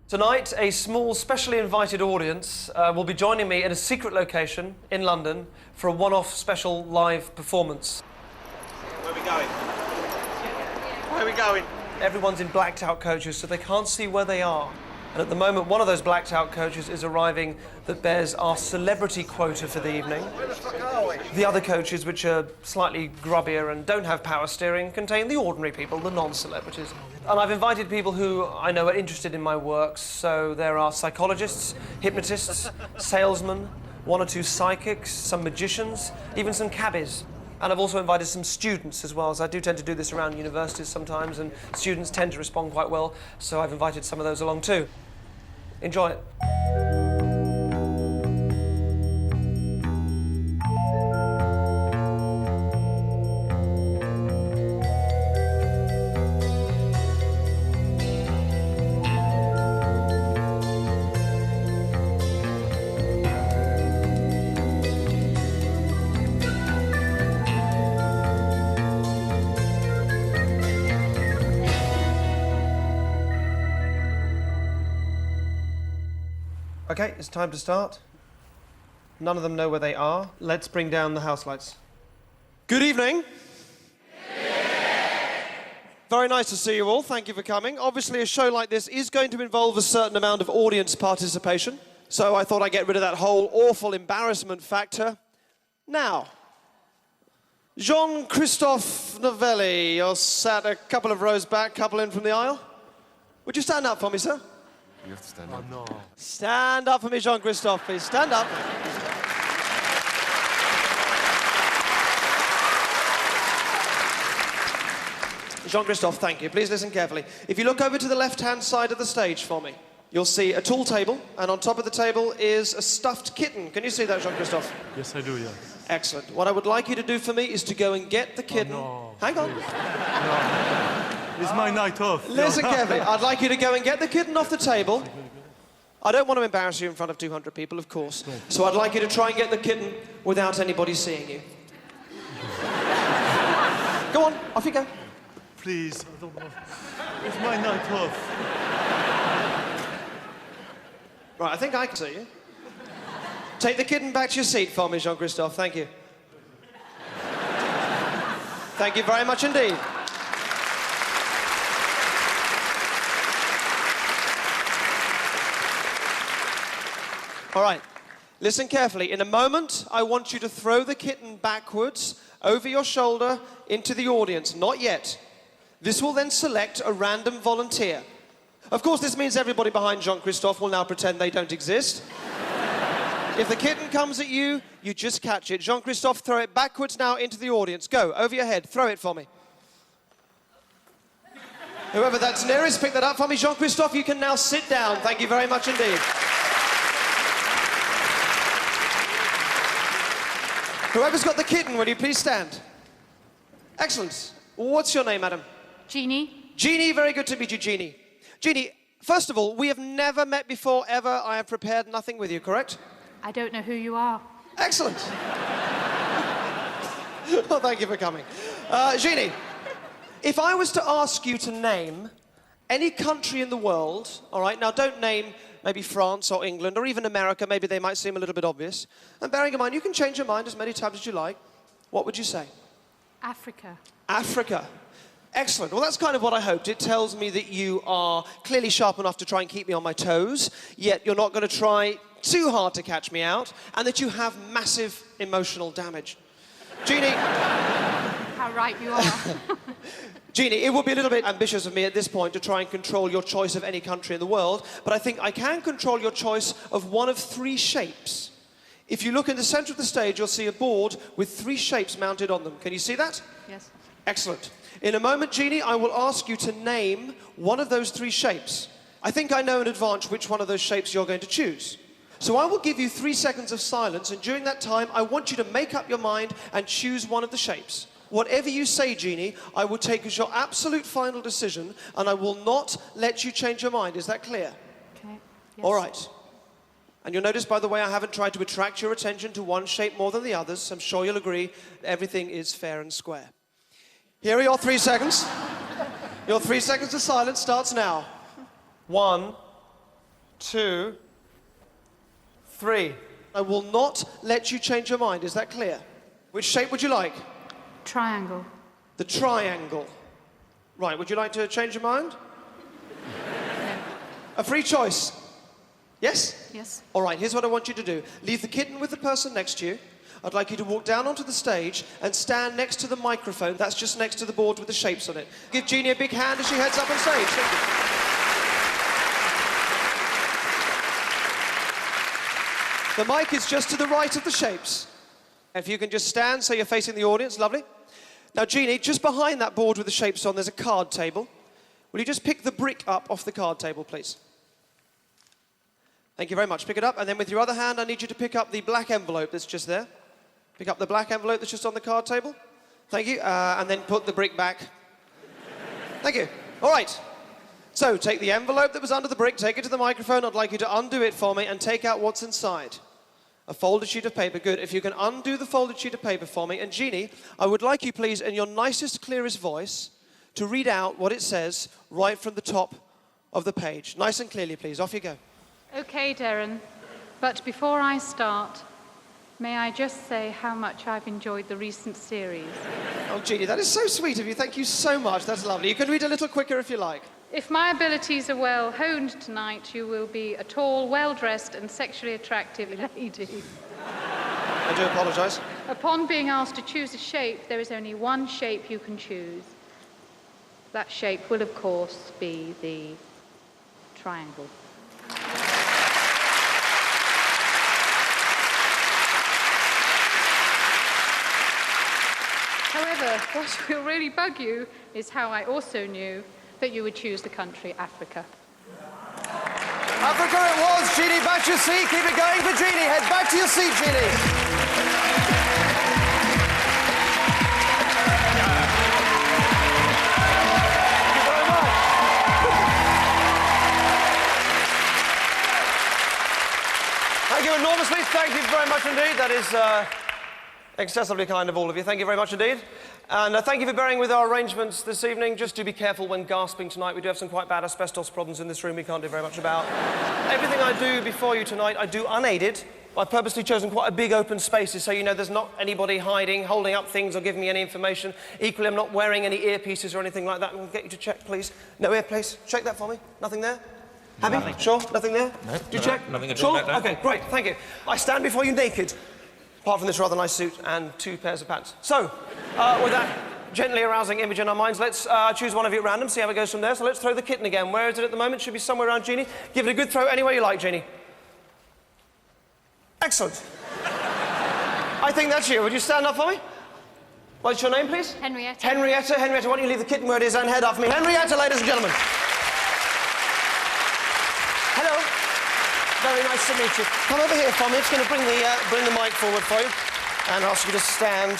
Tonight, a small, specially invited audience will be joining me in a secret location in London for a one-off special live performance. Where are we going? Where are we going? Everyone's in blacked-out coaches, so they can't see where they are. And at the moment, one of those blacked-out coaches is arriving that bears our celebrity quota for the evening. Where the fuck are we? The other coaches, which are slightly grubbier and don't have power steering, contain the ordinary people, the non-celebrities. And I've invited people who I know are interested in my works, so there are psychologists, hypnotists, salesmen, one or two psychics, some magicians, even some cabbies. And I've also invited some students as well, as I do tend to do this around universities sometimes, and students tend to respond quite well, so I've invited some of those along too. Enjoy it. Okay, it's time to start. None of them know where they are. Let's bring down the house lights. Good evening. Very nice to see you all. Thank you for coming. Obviously, a show like this is going to involve a certain amount of audience participation, so I thought I'd get rid of that whole awful embarrassment factor. Now, Jean-Christophe Novelli, you're sat a couple of rows back, couple in from the aisle. Would you stand up for me, sir? You have to stand up. Oh, no. Stand up for me, Jean-Christophe, please. Stand up. Jean-Christophe, thank you. Please listen carefully. If you look over to the left-hand side of the stage for me, you'll see a tall table, and on top of the table is a stuffed kitten. Can you see that, Jean-Christophe? Yes, I do, yes. Excellent. What I would like you to do for me is to go and get the kitten. Oh, no. Hang on. No. It's my night off. Listen carefully. I'd like you to go and get the kitten off the table. I don't want to embarrass you in front of 200 people, of course. No. So I'd like you to try and get the kitten without anybody seeing you. Go on, off you go. Please, I don't know. It's my night off. Right, I think I can see you. Take the kitten back to your seat for me, Jean-Christophe. Thank you. Thank you very much indeed. All right, listen carefully. In a moment, I want you to throw the kitten backwards, over your shoulder, into the audience. Not yet. This will then select a random volunteer. Of course, this means everybody behind Jean-Christophe will now pretend they don't exist. If the kitten comes at you, you just catch it. Jean-Christophe, throw it backwards now into the audience. Go, over your head. Throw it for me. Whoever that's nearest, pick that up for me. Jean-Christophe, you can now sit down. Thank you very much indeed. Whoever's got the kitten, will you please stand? Excellent. What's your name, madam? Jeannie. Jeannie, very good to meet you, Jeannie. Jeannie, first of all, we have never met before, ever. I have prepared nothing with you, correct? I don't know who you are. Excellent. Well, thank you for coming. Jeannie, if I was to ask you to name any country in the world, all right, now don't name maybe France or England or even America, maybe they might seem a little bit obvious. And bearing in mind, you can change your mind as many times as you like. What would you say? Africa. Africa. Excellent. Well, that's kind of what I hoped. It tells me that you are clearly sharp enough to try and keep me on my toes, yet you're not going to try too hard to catch me out, and that you have massive emotional damage. Jeannie. How right you are. Jeannie, it would be a little bit ambitious of me at this point to try and control your choice of any country in the world, but I think I can control your choice of one of three shapes. If you look in the center of the stage, you'll see a board with three shapes mounted on them. Can you see that? Yes. Excellent. In a moment, Jeannie, I will ask you to name one of those three shapes. I think I know in advance which one of those shapes you're going to choose. So I will give you 3 seconds of silence, and during that time, I want you to make up your mind and choose one of the shapes. Whatever you say, Jeannie, I will take as your absolute final decision, and I will not let you change your mind. Is that clear? Okay. Yes. All right. And you'll notice, by the way, I haven't tried to attract your attention to one shape more than the others. I'm sure you'll agree everything is fair and square. Here are your 3 seconds. Your 3 seconds of silence starts now. 1, 2, 3. I will not let you change your mind. Is that clear? Which shape would you like? Triangle. The triangle. Right, would you like to change your mind? No. A free choice. Yes? Yes. All right, here's what I want you to do. Leave the kitten with the person next to you. I'd like you to walk down onto the stage and stand next to the microphone. That's just next to the board with the shapes on it. Give Jeannie a big hand as she heads up on stage. Thank you. The mic is just to the right of the shapes. If you can just stand so you're facing the audience, lovely. Now, Jeannie, just behind that board with the shapes on, there's a card table. Will you just pick the brick up off the card table, please? Thank you very much. Pick it up, and then with your other hand, I need you to pick up the black envelope that's just there. Pick up the black envelope that's just on the card table. Thank you. And then put the brick back. Thank you. All right. So, take the envelope that was under the brick, take it to the microphone. I'd like you to undo it for me and take out what's inside. A folded sheet of paper. Good. If you can undo the folded sheet of paper for me. And Jeannie, I would like you, please, in your nicest, clearest voice, to read out what it says right from the top of the page. Nice and clearly, please. Off you go. Okay, Derren. But before I start, may I just say how much I've enjoyed the recent series? Oh, Jeannie, that is so sweet of you. Thank you so much. That's lovely. You can read a little quicker if you like. If my abilities are well honed tonight, you will be a tall, well-dressed and sexually attractive lady. I do apologise. Upon being asked to choose a shape, there is only one shape you can choose. That shape will, of course, be the triangle. However, what will really bug you is how I also knew that you would choose the country Africa. Africa it was. Jeannie, back to your seat. Keep it going for Jeannie. Head back to your seat, Jeannie. Thank you enormously. Thank you very much indeed. That is excessively kind of all of you. Thank you very much indeed. And thank you for bearing with our arrangements this evening. Just do be careful when gasping tonight. We do have some quite bad asbestos problems in this room we can't do very much about. Everything I do before you tonight, I do unaided. I've purposely chosen quite a big open spaces so you know there's not anybody hiding, holding up things or giving me any information. Equally, I'm not wearing any earpieces or anything like that. I'm going to get you to check, please. No earpiece. Check that for me. Nothing there? Happy? Nothing. Sure? Nothing there? No. Do you check? Nothing at all. Sure? OK, great. Thank you. I stand before you naked, apart from this rather nice suit and 2 pairs of pants. So, with that gently arousing image in our minds, let's choose one of you at random, see how it goes from there. So let's throw the kitten again. Where is it at the moment? Should be somewhere around Jeannie. Give it a good throw anywhere you like, Jeannie. Excellent. I think that's you. Would you stand up for me? What's your name, please? Henrietta. Henrietta. Henrietta, why don't you leave the kitten where it is and head up for me? Henrietta, ladies and gentlemen. Hello. Very nice to meet you. Come over here for me. It's going to bring the mic forward for you and ask you to stand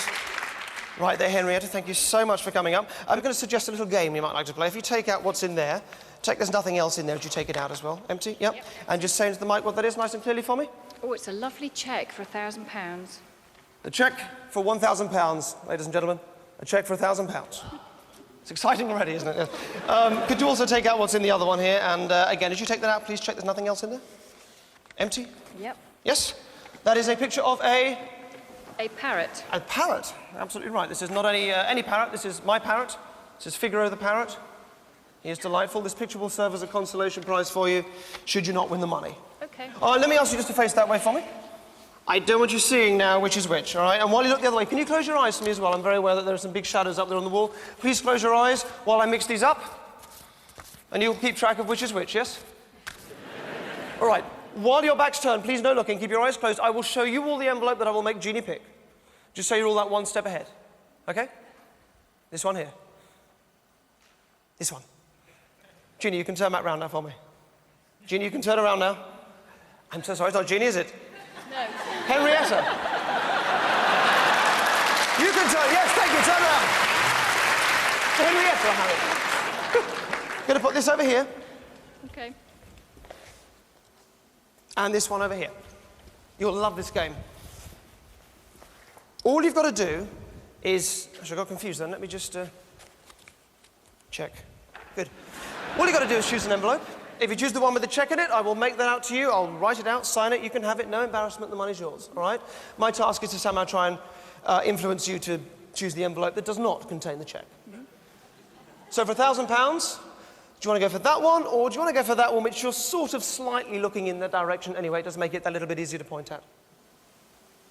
right there, Henrietta. Thank you so much for coming up. I'm going to suggest a little game you might like to play. If you take out what's in there, there's nothing else in there. Would you take it out as well? Empty? Yep. And just say into the mic what that is nice and clearly for me. Oh, it's a lovely cheque for £1,000. The cheque for £1,000, ladies and gentlemen. A cheque for £1,000. It's exciting already, isn't it? Yeah. Could you also take out what's in the other one here? And again, as you take that out, please check there's nothing else in there. Empty? Yep. Yes? That is a picture of a parrot. A parrot. Absolutely right. This is not any parrot. This is my parrot. This is Figaro the parrot. He is delightful. This picture will serve as a consolation prize for you, should you not win the money. Okay. Let me ask you just to face that way for me. I don't want you seeing now which is which, all right? And while you look the other way, can you close your eyes for me as well? I'm very aware that there are some big shadows up there on the wall. Please close your eyes while I mix these up. And you'll keep track of which is which, yes? All right. While your back's turned, please no looking, keep your eyes closed. I will show you all the envelope that I will make Jeannie pick. Just so you're all that one step ahead. Okay? This one here. This one. Jeannie, you can turn that round now for me. Jeannie, you can turn around now. I'm so sorry, it's not Jeannie, is it? No. Henrietta. You can turn, yes, thank you, turn around. Henrietta, Harry. Gonna put this over here. Okay. And this one over here. You'll love this game. All you've got to do is... Actually, I got confused then. Let me just check. Good. All you've got to do is choose an envelope. If you choose the one with the check in it, I will make that out to you. I'll write it out, sign it. You can have it. No embarrassment. The money's yours. All right? My task is to somehow try and influence you to choose the envelope that does not contain the check. So for £1,000, do you want to go for that one, or do you want to go for that one which you're sort of slightly looking in that direction anyway? It does make it a little bit easier to point at.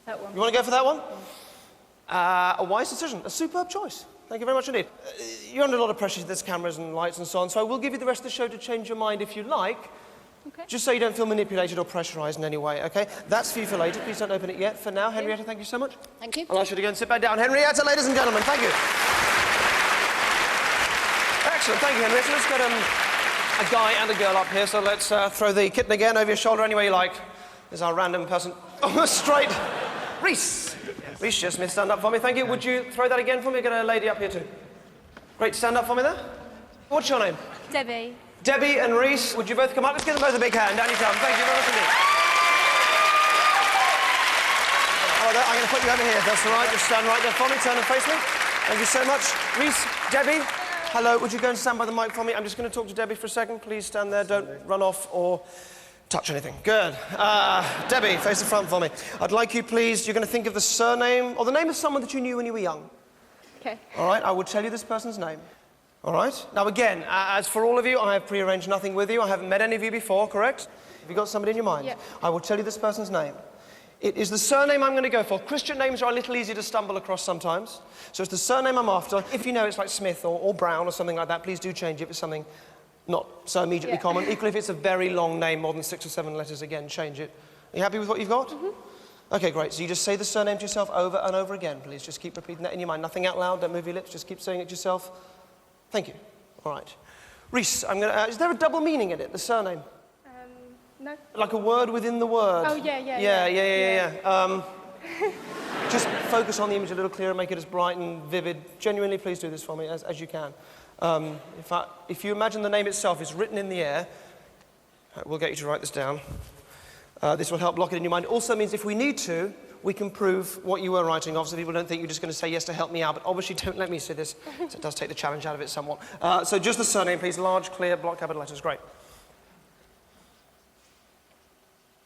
That one. You want to go for that one? A wise decision. A superb choice. Thank you very much indeed. You're under a lot of pressure. There's cameras and lights and so on, so I will give you the rest of the show to change your mind if you like. Okay. Just so you don't feel manipulated or pressurised in any way, okay? That's for you for later. Please don't open it yet. For now, Henrietta, thank you so much. Thank you. I'll ask you to go and sit back down. Henrietta, ladies and gentlemen, thank you. Excellent, thank you, Henrietta. Let's get a guy and a girl up here, so let's throw the kitten again over your shoulder any way you like. There's our random person. Oh, straight. Reese. Yes. Reese just missed. Stand up for me, thank you. Would you throw that again for me? Get a lady up here too. Great, stand up for me there. What's your name? Debbie. Debbie and Reese, would you both come up? Let's give them both a big hand. Down you come. Thank you very much indeed. Oh, I'm going to put you over here. That's all right. Just stand right there for me. Turn and face me. Thank you so much. Reese, Debbie, hello. Would you go and stand by the mic for me? I'm just going to talk to Debbie for a second. Please stand there. Don't run off or touch anything. Good. Debbie, face the front for me. I'd like you, please, you're going to think of the surname or the name of someone that you knew when you were young. Okay. All right, I will tell you this person's name. All right? Now, again, as for all of you, I have prearranged nothing with you. I haven't met any of you before, correct? Have you got somebody in your mind? Yep. I will tell you this person's name. It is the surname I'm going to go for. Christian names are a little easy to stumble across sometimes. So it's the surname I'm after. If you know it's like Smith or Brown or something like that, please do change it if it's something not so immediately common. Equally, if it's a very long name, more than 6 or 7 letters, again, change it. Are you happy with what you've got? Mm-hmm. OK, great. So you just say the surname to yourself over and over again, please. Just keep repeating that in your mind. Nothing out loud. Don't move your lips. Just keep saying it to yourself. Thank you. All right. Reese, I'm going to... is there a double meaning in it, the surname? No. Like a word within the word? Oh, yeah. Just focus on the image a little clearer, make it as bright and vivid. Genuinely, please do this for me as you can. In fact, if you imagine the name itself is written in the air, we'll get you to write this down. This will help lock it in your mind. It also means if we need to, we can prove what you were writing off, so people don't think you're just going to say yes to help me out, but obviously don't let me see this, so it does take the challenge out of it somewhat. So just the surname, please. Large, clear, block capital letters. Great.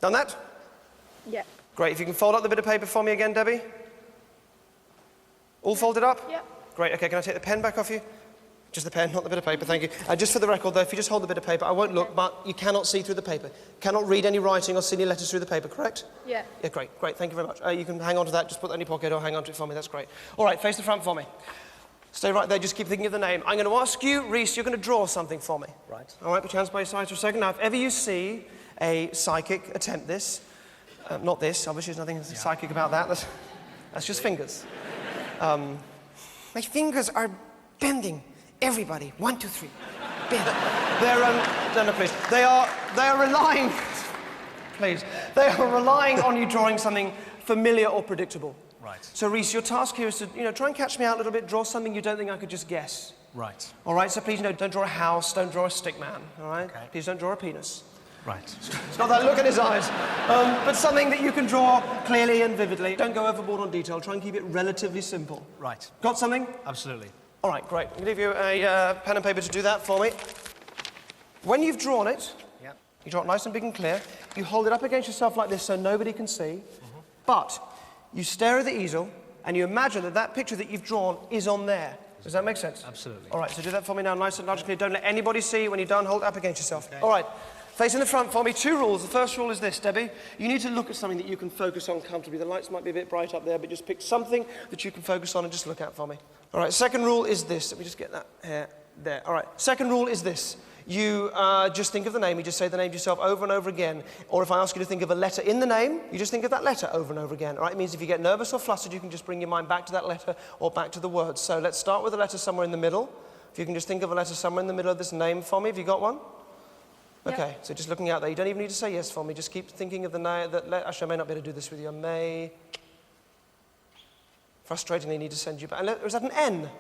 Done that? Yeah. Great. If you can fold up the bit of paper for me again, Debbie. All folded up? Yeah. Great. OK, can I take the pen back off you? Just the pen, not the bit of paper, thank you. Just for the record, though, if you just hold the bit of paper, I won't look, but you cannot see through the paper. Cannot read any writing or see any letters through the paper, correct? Yeah. Yeah, great, thank you very much. You can hang on to that, just put that in your pocket or hang on to it for me, that's great. All right, face the front for me. Stay right there, just keep thinking of the name. I'm going to ask you, Reese, you're going to draw something for me. Right. All right, put your hands by your sides for a second. Now, if ever you see a psychic attempt this, not this, obviously there's nothing psychic about that, that's just fingers. My fingers are bending. Everybody, 1, 2, 3, bend. No, please. They are relying, please. They are relying on you drawing something familiar or predictable. Right. So, Reese, your task here is to, try and catch me out a little bit. Draw something you don't think I could just guess. Right. All right. So please, don't draw a house. Don't draw a stick man. All right. Okay. Please don't draw a penis. Right. It's got that look in his eyes. But something that you can draw clearly and vividly. Don't go overboard on detail. Try and keep it relatively simple. Right. Got something? Absolutely. All right, great. I'm going to give you a pen and paper to do that for me. When you've drawn it, you draw it nice and big and clear. You hold it up against yourself like this so nobody can see. But you stare at the easel and you imagine that that picture that you've drawn is on there. Does that make sense? Absolutely. All right, so do that for me now, nice and large and clear. Don't let anybody see. When you're done, hold it up against yourself. Okay. All right, facing the front for me, 2 rules. The first rule is this, Debbie. You need to look at something that you can focus on comfortably. The lights might be a bit bright up there, but just pick something that you can focus on and just look at for me. All right, second rule is this. Let me just get that hair there. All right, second rule is this. You just think of the name. You just say the name to yourself over and over again. Or if I ask you to think of a letter in the name, you just think of that letter over and over again. All right, it means if you get nervous or flustered, you can just bring your mind back to that letter or back to the words. So let's start with a letter somewhere in the middle. If you can just think of a letter somewhere in the middle of this name for me. Have you got one? Okay, so just looking out there. You don't even need to say yes for me. Just keep thinking of the name. Actually, I may not be able to do this with you. I may... frustratingly need to send you back. Was that an N?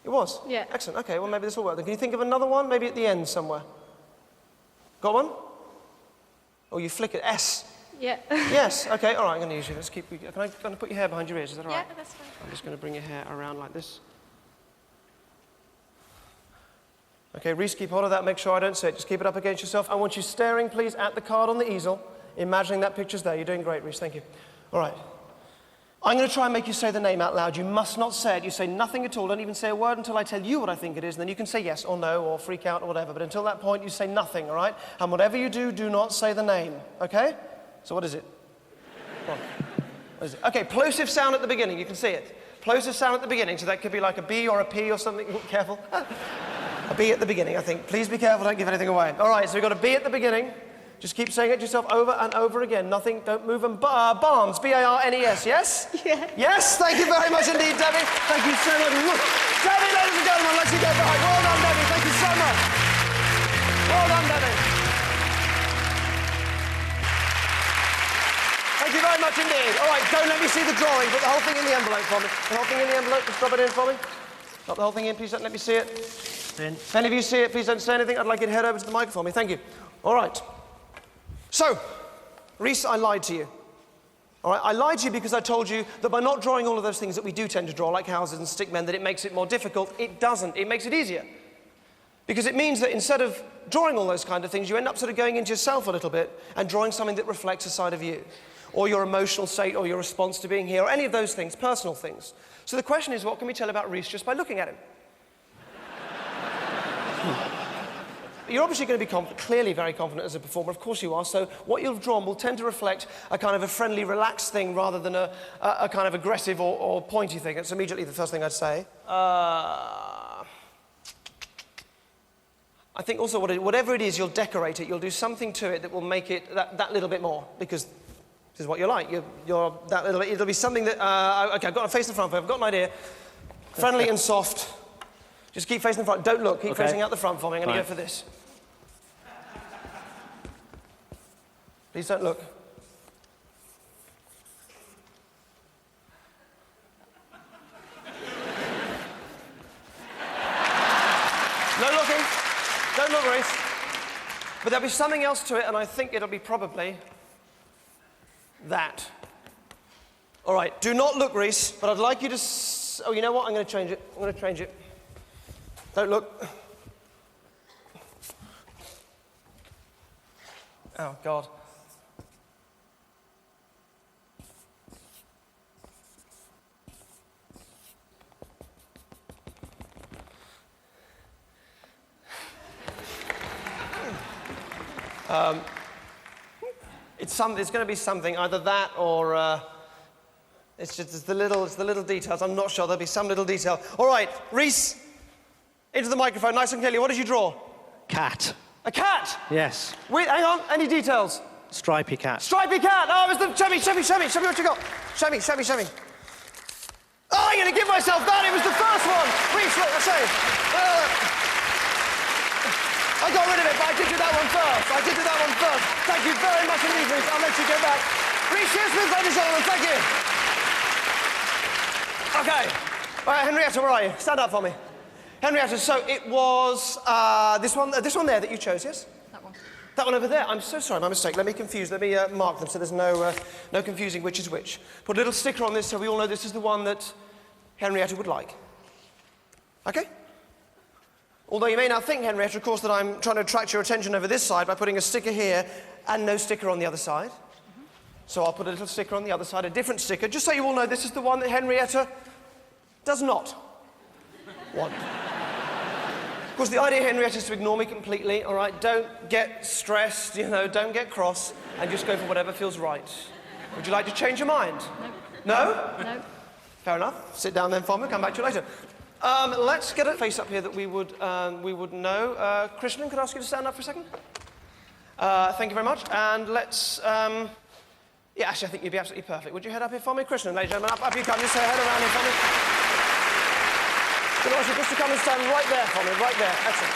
It was? Yeah. Excellent. Okay, well, maybe this will work. Then can you think of another one? Maybe at the end somewhere. Got one? Oh, you flick it. S. Yeah. Yes. Okay, all right, I'm going to use you. Let's keep... Can I put your hair behind your ears? Is that all right? Yeah, that's fine. I'm just going to bring your hair around like this. Okay, Reese, keep hold of that. Make sure I don't see it. Just keep it up against yourself. I want you staring, please, at the card on the easel, imagining that picture's there. You're doing great, Reese. Thank you. All right. I'm going to try and make you say the name out loud. You must not say it. You say nothing at all. Don't even say a word until I tell you what I think it is, and then you can say yes or no or freak out or whatever. But until that point, you say nothing, all right? And whatever you do, do not say the name, okay? So what is it? What is it? Okay, plosive sound at the beginning. You can see it. Plosive sound at the beginning. So that could be like a B or a P or something. Ooh, careful. A B at the beginning, I think. Please be careful. Don't give anything away. All right, so we've got a B at the beginning. Just keep saying it to yourself over and over again. Nothing, don't move them. Barnes, B-A-R-N-E-S, yes? Yeah. Yes, thank you very much indeed, Debbie. Thank you so much. Debbie, ladies and gentlemen, let's you go back. Well done, Debbie. Thank you so much. Well done, Debbie. Thank you very much indeed. All right, don't let me see the drawing. Put the whole thing in the envelope for me. The whole thing in the envelope. Just drop it in for me. Drop the whole thing in, please don't let me see it. If any of you see it, please don't say anything. I'd like you to head over to the mic for me. Thank you. All right. So, Reese, I lied to you. All right, I lied to you because I told you that by not drawing all of those things that we do tend to draw, like houses and stickmen, that it makes it more difficult. It doesn't. It makes it easier. Because it means that instead of drawing all those kind of things, you end up sort of going into yourself a little bit and drawing something that reflects a side of you, or your emotional state, or your response to being here, or any of those things, personal things. So the question is, what can we tell about Reese just by looking at him? You're obviously going to be clearly very confident as a performer, of course you are, so what you've drawn will tend to reflect a kind of a friendly, relaxed thing rather than a kind of aggressive or pointy thing. It's immediately the first thing I'd say. I think also whatever it is, you'll decorate it, you'll do something to it that will make it that little bit more, because this is what you're like. You're that little bit, it'll be something that, okay, I've got a face in front of it, I've got an idea. Friendly and soft. Just keep facing the front. Don't look. Keep facing out the front for me. I'm going to go for this. Please don't look. No looking. Don't look, Reese. But there'll be something else to it, and I think it'll be probably that. All right. Do not look, Reese, but I'd like you to... Oh, you know what? I'm going to change it. I'm going to change it. Don't look. Oh, God. It's going to be something, either that or it's the little details. I'm not sure. There'll be some little detail. All right, Reese. Into the microphone, nice and clearly. What did you draw? Cat. A cat? Yes. Wait, hang on. Any details? Stripy cat. Stripy cat! Oh, it was the... Show me what you got. Show me. Oh, I'm going to give myself that. It was the first one. Reese, look, I'll show you. I got rid of it, but I did do that one first. Thank you very much indeed, Reese. I'll let you go back. Reese Shearsmith, ladies and gentlemen, thank you. Okay. All right, Henrietta, where are you? Stand up for me. Henrietta, so it was this one there that you chose, yes? That one. That one over there. I'm so sorry, my mistake. Let me mark them so there's no confusing which is which. Put a little sticker on this so we all know this is the one that Henrietta would like. Okay? Although you may now think, Henrietta, of course, that I'm trying to attract your attention over this side by putting a sticker here and no sticker on the other side. So I'll put a little sticker on the other side, a different sticker, just so you all know this is the one that Henrietta does not want. Of course, the idea, Henrietta, is to ignore me completely, all right? Don't get stressed, don't get cross, and just go for whatever feels right. Would you like to change your mind? No. No? No. Fair enough. Sit down then for me, come back to you later. Let's get a face up here that we would know. Krishnan, could I ask you to stand up for a second? Thank you very much. And let's, yeah, actually, I think you'd be absolutely perfect. Would you head up here for me? Krishnan, ladies and gentlemen, up you come. Just head around here for me. Could I ask you just to come and stand right there for me, right there. Excellent.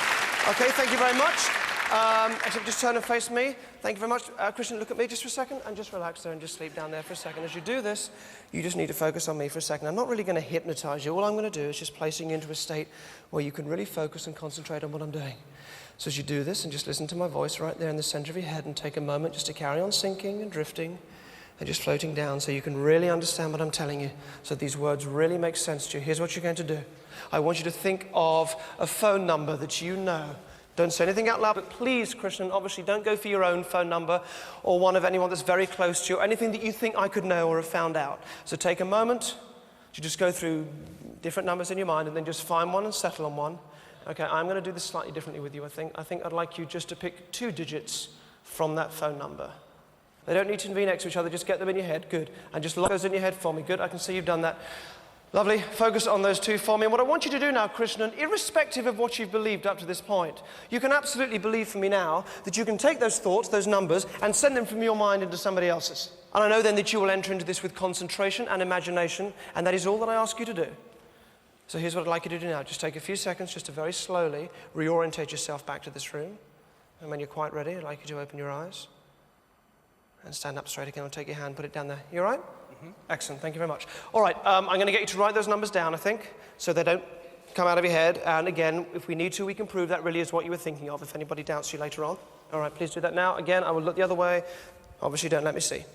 Okay, thank you very much. Actually, just turn and face me. Thank you very much. Krishnan, look at me just for a second and just relax there and just sleep down there for a second. As you do this, you just need to focus on me for a second. I'm not really going to hypnotize you. All I'm going to do is just placing you into a state where you can really focus and concentrate on what I'm doing. So as you do this, and just listen to my voice right there in the center of your head and take a moment just to carry on sinking and drifting and just floating down so you can really understand what I'm telling you, so these words really make sense to you. Here's what you're going to do. I want you to think of a phone number that you know. Don't say anything out loud, but please, Christian, obviously don't go for your own phone number or one of anyone that's very close to you, or anything that you think I could know or have found out. So take a moment to just go through different numbers in your mind and then just find one and settle on one. Okay, I'm going to do this slightly differently with you, I think. I think I'd like you just to pick 2 digits from that phone number. They don't need to be next to each other, just get them in your head. Good. And just lock those in your head for me. Good, I can see you've done that. Lovely. Focus on those 2 for me. And what I want you to do now, Christian, and irrespective of what you've believed up to this point, you can absolutely believe for me now that you can take those thoughts, those numbers, and send them from your mind into somebody else's. And I know then that you will enter into this with concentration and imagination, and that is all that I ask you to do. So here's what I'd like you to do now. Just take a few seconds just to very slowly reorientate yourself back to this room. And when you're quite ready, I'd like you to open your eyes and stand up straight again. I'll take your hand, put it down there. You all right? Mm-hmm. Excellent, thank you very much. All right, I'm going to get you to write those numbers down, I think, so they don't come out of your head. And again, if we need to, we can prove that really is what you were thinking of, if anybody doubts you later on. All right, please do that now. Again, I will look the other way. Obviously, don't let me see.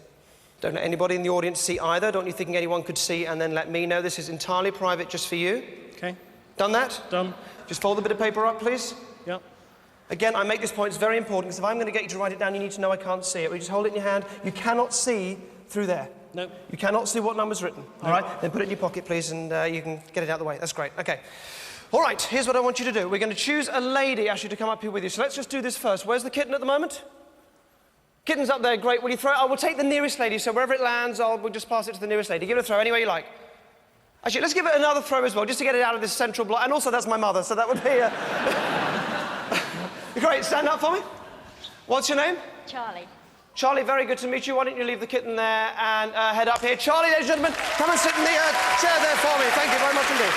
Don't let anybody in the audience see either. Don't you think anyone could see and then let me know. This is entirely private just for you. Okay. Done that? Done. Just fold the bit of paper up, please. Yep. Again, I make this point, it's very important, because if I'm going to get you to write it down, you need to know I can't see it. We just hold it in your hand. You cannot see through there. No. You cannot see what number's written. All right? Then put it in your pocket, please, and you can get it out of the way. That's great. Okay. All right, here's what I want you to do. We're going to choose a lady, actually, to come up here with you. So let's just do this first. Where's the kitten at the moment? Kitten's up there. Great. Will you throw it? I will take the nearest lady, so wherever it lands, we'll just pass it to the nearest lady. Give it a throw anywhere you like. Actually, let's give it another throw as well, just to get it out of this central block. And also, that's my mother, so that would be... Great, stand up for me. What's your name? Charlie. Charlie, very good to meet you. Why don't you leave the kitten there and head up here. Charlie, ladies and gentlemen, come and sit in the chair there for me. Thank you very much indeed.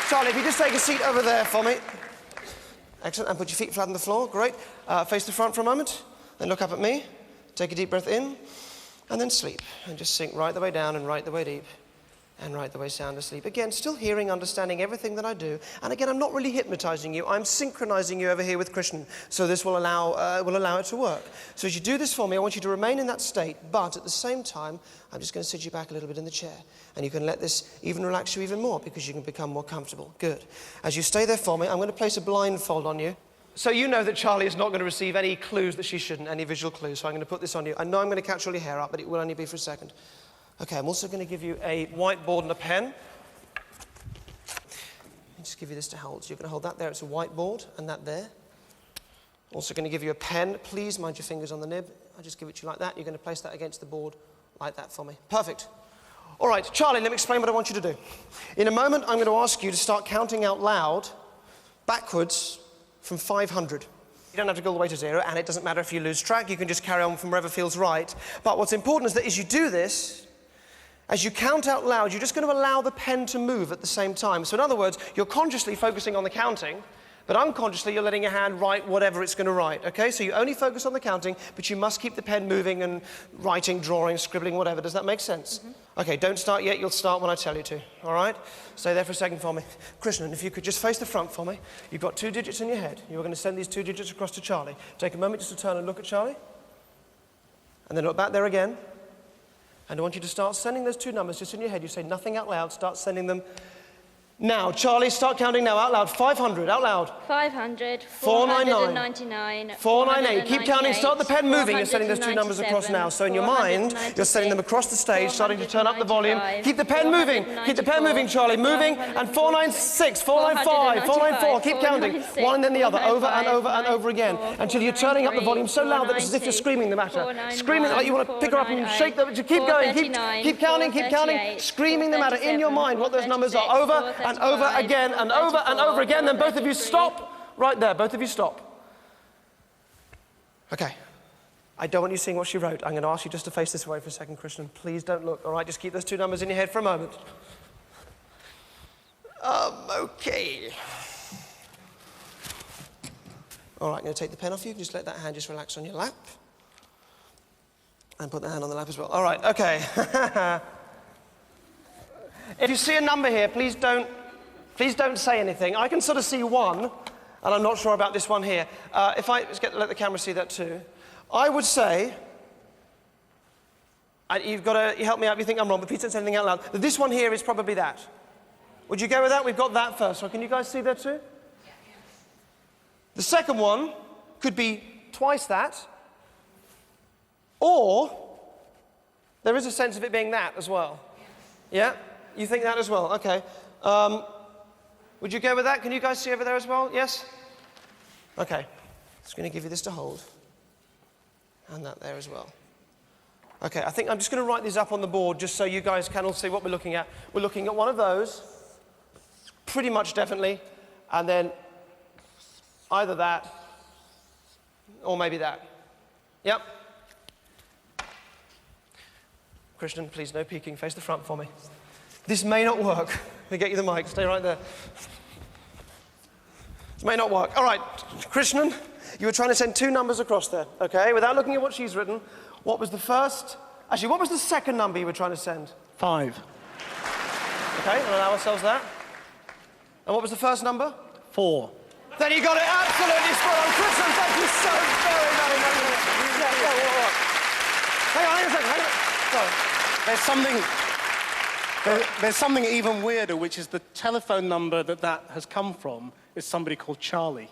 Charlie, if you just take a seat over there for me. Excellent, and put your feet flat on the floor. Great. Face the front for a moment, then look up at me. Take a deep breath in, and then sleep. And just sink right the way down and right the way deep. And right the way sound asleep. Again, still hearing, understanding everything that I do. And again, I'm not really hypnotizing you. I'm synchronizing you over here with Christian. So this will allow it to work. So as you do this for me, I want you to remain in that state. But at the same time, I'm just going to sit you back a little bit in the chair. And you can let this even relax you even more because you can become more comfortable. Good. As you stay there for me, I'm going to place a blindfold on you. So you know that Charlie is not going to receive any clues that she shouldn't, any visual clues. So I'm going to put this on you. I know I'm going to catch all your hair up, but it will only be for a second. Okay, I'm also going to give you a whiteboard and a pen. I'll just give you this to hold. So you're going to hold that there. It's a whiteboard and that there. Also going to give you a pen. Please mind your fingers on the nib. I'll just give it to you like that. You're going to place that against the board like that for me. Perfect. All right, Charlie, let me explain what I want you to do. In a moment, I'm going to ask you to start counting out loud backwards from 500. You don't have to go all the way to 0, and it doesn't matter if you lose track. You can just carry on from wherever feels right. But what's important is that as you do this, as you count out loud, you're just going to allow the pen to move at the same time. So in other words, you're consciously focusing on the counting, but unconsciously you're letting your hand write whatever it's going to write, okay? So you only focus on the counting, but you must keep the pen moving and writing, drawing, scribbling, whatever. Does that make sense? Mm-hmm. Okay, don't start yet. You'll start when I tell you to, all right? Stay there for a second for me. Krishnan, if you could just face the front for me. You've got 2 digits in your head. You're going to send these 2 digits across to Charlie. Take a moment just to turn and look at Charlie. And then look back there again. And I want you to start sending those 2 numbers just in your head. You say nothing out loud. Start sending them now. Charlie, start counting now. Out loud. 500. Out loud. 500. 499. 498. Keep counting. Start the pen moving. You're sending those 2 numbers across now. So in your mind, you're sending them across the stage, starting to turn up the volume. Keep the pen moving. Keep the pen moving, Charlie. Moving. And 496, 495, 494. Keep counting. One and then the other. Over and over and over again. Until you're turning up the volume so loud that it's as if you're screaming the matter. Screaming like you want to pick her up and shake them. Keep going. Keep counting. Keep counting. Screaming the matter in your mind what those numbers are. Over and over again and over and over again. Then both of you stop right there. Both of you stop. Okay. I don't want you seeing what she wrote. I'm going to ask you just to face this way for a second, Krishnan. Please don't look. All right, just keep those 2 numbers in your head for a moment. Okay. All right, I'm going to take the pen off you. Just let that hand just relax on your lap. And put the hand on the lap as well. All right, okay. If you see a number here, please don't say anything. I can sort of see 1, And I'm not sure about this one here. Let the camera see that too. I would say, and you've got to help me out if you think I'm wrong, but please don't say anything out loud. This one here is probably that. Would you go with that? We've got that first. So can you guys see that too? The second one could be twice that. Or there is a sense of it being that as well. Yeah? You think that as well? Okay. Would you go with that? Can you guys see over there as well? Yes? Okay. Just going to give you this to hold. And that there as well. Okay, I think I'm just going to write these up on the board just so you guys can all see what we're looking at. We're looking at one of those, pretty much definitely, and then either that or maybe that. Yep. Christian, please, no peeking. Face the front for me. This may not work. Let me get you the mic. Stay right there. This may not work. All right, Christian, you were trying to send 2 numbers across there, okay? Without looking at what she's written, what was the first... Actually, what was the second number you were trying to send? 5. Okay, we'll allow ourselves that. And what was the first number? 4. Then you got it absolutely spot on. Christian, thank you so very, very much. Hang on a second. Sorry. There's something even weirder, which is the telephone number that has come from is somebody called Charlie.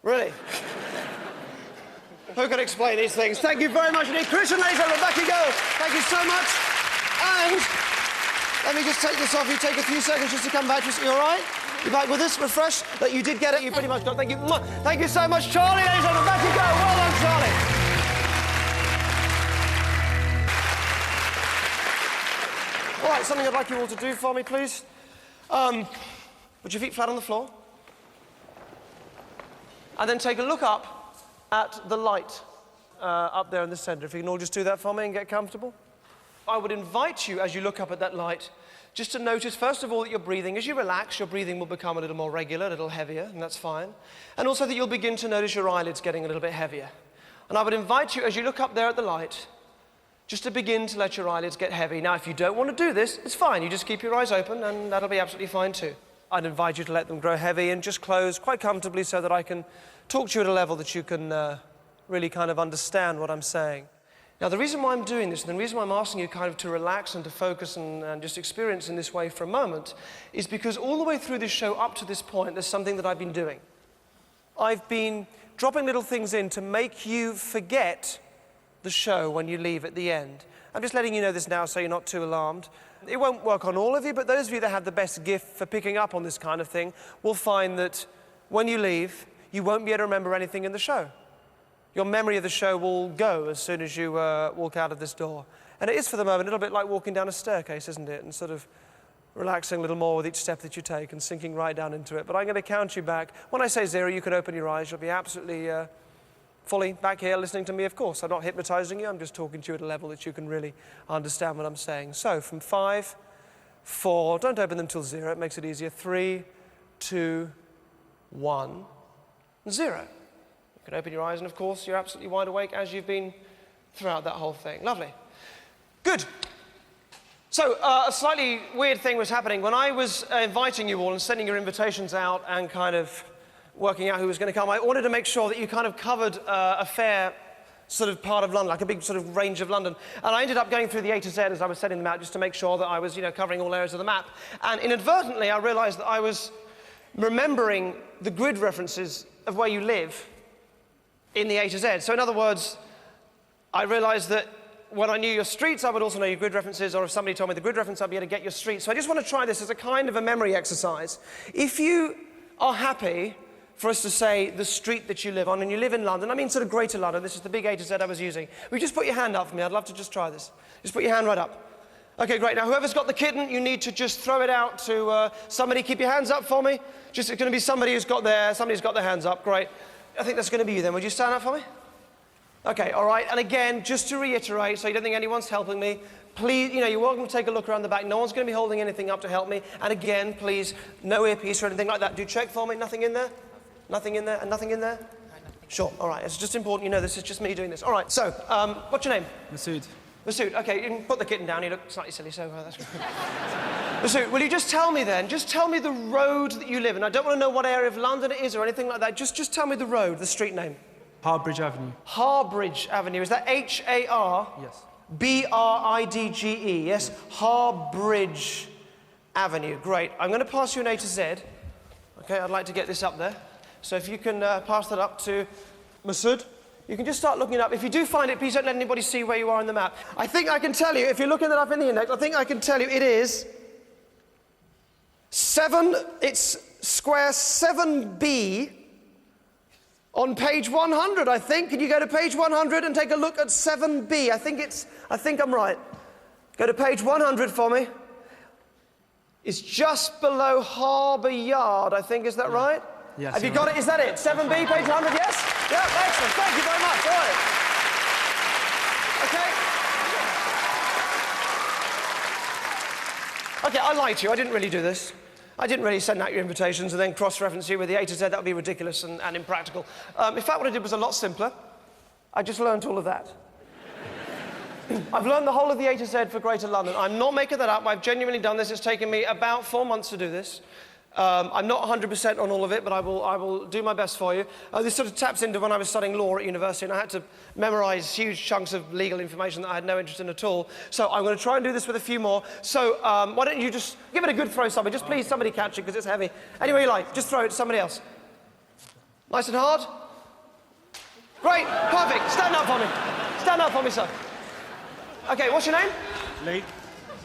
Really? Who can explain these things? Thank you very much indeed. Christian, ladies and gentlemen, back you go. Thank you so much. And let me just take this off. You take a few seconds just to come back. You all right? You back with us? Refreshed? That you did get it. You pretty much got it. Thank you. Thank you so much, Charlie. Ladies and gentlemen, back you go. Well done, Charlie. All right, something I'd like you all to do for me, please. Put your feet flat on the floor. And then take a look up at the light up there in the center. If you can all just do that for me and get comfortable. I would invite you, as you look up at that light, just to notice, first of all, that you're breathing. As you relax, your breathing will become a little more regular, a little heavier, and that's fine. And also that you'll begin to notice your eyelids getting a little bit heavier. And I would invite you, as you look up there at the light, just to begin to let your eyelids get heavy. Now, if you don't want to do this, it's fine. You just keep your eyes open, and that'll be absolutely fine too. I'd invite you to let them grow heavy and just close quite comfortably so that I can talk to you at a level that you can really kind of understand what I'm saying. Now, the reason why I'm doing this, and the reason why I'm asking you kind of to relax and to focus and just experience in this way for a moment, is because all the way through this show up to this point, there's something that I've been doing. I've been dropping little things in to make you forget the show when you leave at the end. I'm just letting you know this now so you're not too alarmed. It won't work on all of you, but those of you that have the best gift for picking up on this kind of thing will find that when you leave, you won't be able to remember anything in the show. Your memory of the show will go as soon as you walk out of this door. And it is, for the moment, a little bit like walking down a staircase, isn't it? And sort of relaxing a little more with each step that you take and sinking right down into it. But I'm going to count you back. When I say 0, you can open your eyes. You'll be absolutely fully back here listening to me, of course. I'm not hypnotizing you. I'm just talking to you at a level that you can really understand what I'm saying. So from 5, 4, don't open them till 0. It makes it easier. 3, 2, 1, 0. You can open your eyes, and of course, you're absolutely wide awake as you've been throughout that whole thing. Lovely. Good. So, a slightly weird thing was happening. When I was inviting you all and sending your invitations out and kind of working out who was going to come, I wanted to make sure that you kind of covered a fair sort of part of London, like a big sort of range of London. And I ended up going through the A to Z as I was sending them out just to make sure that I was, covering all areas of the map. And inadvertently, I realized that I was remembering the grid references of where you live in the A to Z. So in other words, I realized that when I knew your streets, I would also know your grid references, or if somebody told me the grid reference, I'd be able to get your street. So I just want to try this as a kind of a memory exercise. If you are happy for us to say the street that you live on, and you live in London, I mean sort of Greater London, this is the big A to Z I was using. Will you just put your hand up for me? I'd love to just try this. Just put your hand right up. Okay, great. Now, whoever's got the kitten, you need to just throw it out to somebody. Keep your hands up for me. Just, it's going to be somebody's got their hands up. Great. I think that's going to be you then. Would you stand up for me? Okay, all right. And again, just to reiterate, so you don't think anyone's helping me, please, you're welcome to take a look around the back. No one's going to be holding anything up to help me. And again, please, no earpiece or anything like that. Do check for me. Nothing in there? Nothing in there? And nothing in there? No, nothing. Sure. All right. It's just important this is just me doing this. All right. So, what's your name? Masood. Masood. Okay, you can put the kitten down. You look slightly silly, so that's good. Listen, will you just tell me then, just tell me the road that you live in. I don't want to know what area of London it is or anything like that. Just tell me the road, the street name. Harbridge Avenue. Harbridge Avenue. Is that H-A-R? Yes. B-R-I-D-G-E, yes? Harbridge Avenue. Great. I'm going to pass you an A to Z. Okay, I'd like to get this up there. So if you can pass that up to Masood. You can just start looking it up. If you do find it, please don't let anybody see where you are on the map. I think I can tell you, if you're looking that up in the index, I think I can tell you it is it's square 7B on page 100, I think. Can you go to page 100 and take a look at 7B? I think I'm right. Go to page 100 for me. It's just below Harbour Yard, I think. Is that right? Yes. Have you got it? Is that it? 7B, page 100, yes? Yeah, excellent. Thank you very much. All right. Okay, I lied to you. I didn't really do this. I didn't really send out your invitations and then cross-reference you with the A to Z. That would be ridiculous and impractical. In fact, what I did was a lot simpler. I just learned all of that. I've learned the whole of the A to Z for Greater London. I'm not making that up. I've genuinely done this. It's taken me about 4 months to do this. I'm not 100% on all of it, but I will do my best for you. This sort of taps into when I was studying law at university, and I had to memorize huge chunks of legal information that I had no interest in at all. So I'm going to try and do this with a few more. So why don't you just give it a good throw, somebody. Just please, somebody catch it, because it's heavy. Anyway you like, just throw it to somebody else. Nice and hard. Great, perfect. Stand up for me. Stand up for me, sir. Okay, what's your name? Lee.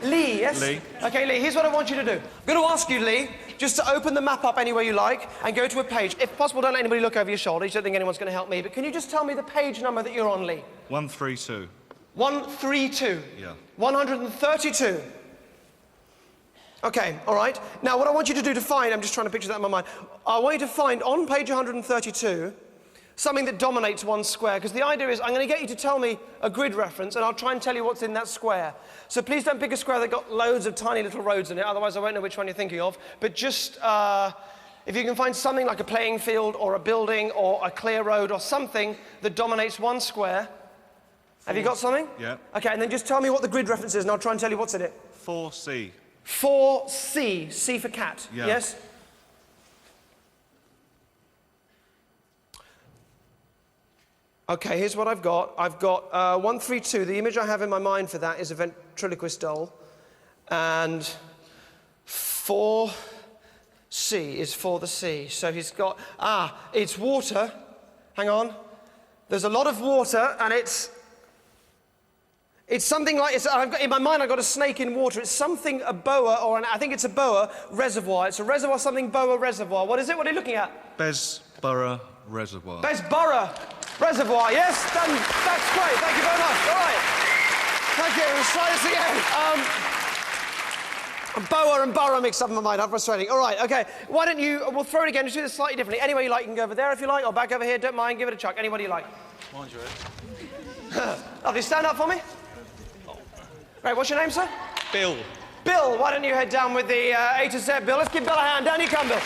Lee, yes? Lee. Okay, Lee, here's what I want you to do. I'm going to ask you, Lee, just to open the map up any way you like and go to a page. If possible, don't let anybody look over your shoulder. You don't think anyone's going to help me. But can you just tell me the page number that you're on, Lee? 132. 132. Yeah. 132. Okay, all right. Now, what I want you to do to find, I'm just trying to picture that in my mind. I want you to find on page 132 something that dominates one square, because the idea is I'm going to get you to tell me a grid reference, and I'll try and tell you what's in that square. So please don't pick a square that got loads of tiny little roads in it, otherwise I won't know which one you're thinking of. But just, if you can find something like a playing field or a building or a clear road or something that dominates one square. Have you got something? Yeah. Okay, and then just tell me what the grid reference is, and I'll try and tell you what's in it. 4C. 4C, C for cat, Yeah. yes? Okay, here's what I've got. I've got 132. The image I have in my mind for that is a ventriloquist doll. And 4C is for the sea. So he's got, it's water. Hang on. There's a lot of water, and it's something like, in my mind I've got a snake in water. It's something, a boa, I think it's a boa reservoir. It's a reservoir, something boa reservoir. What is it? What are you looking at? Besborough Reservoir. Besborough Reservoir, yes? That's great, thank you very much. All right. Thank you, let's try this again. Boa and borough mixed up in my mind, how frustrating. All right, okay. Why don't you, we'll throw it again, just do this slightly differently. Any way you like, you can go over there if you like, or back over here, don't mind, give it a chuck, any way you like. Mind you, Lovely, stand up for me. Right, what's your name, sir? Bill. Bill, why don't you head down with the A to Z, Bill? Let's give Bill a hand. Down you come, Bill.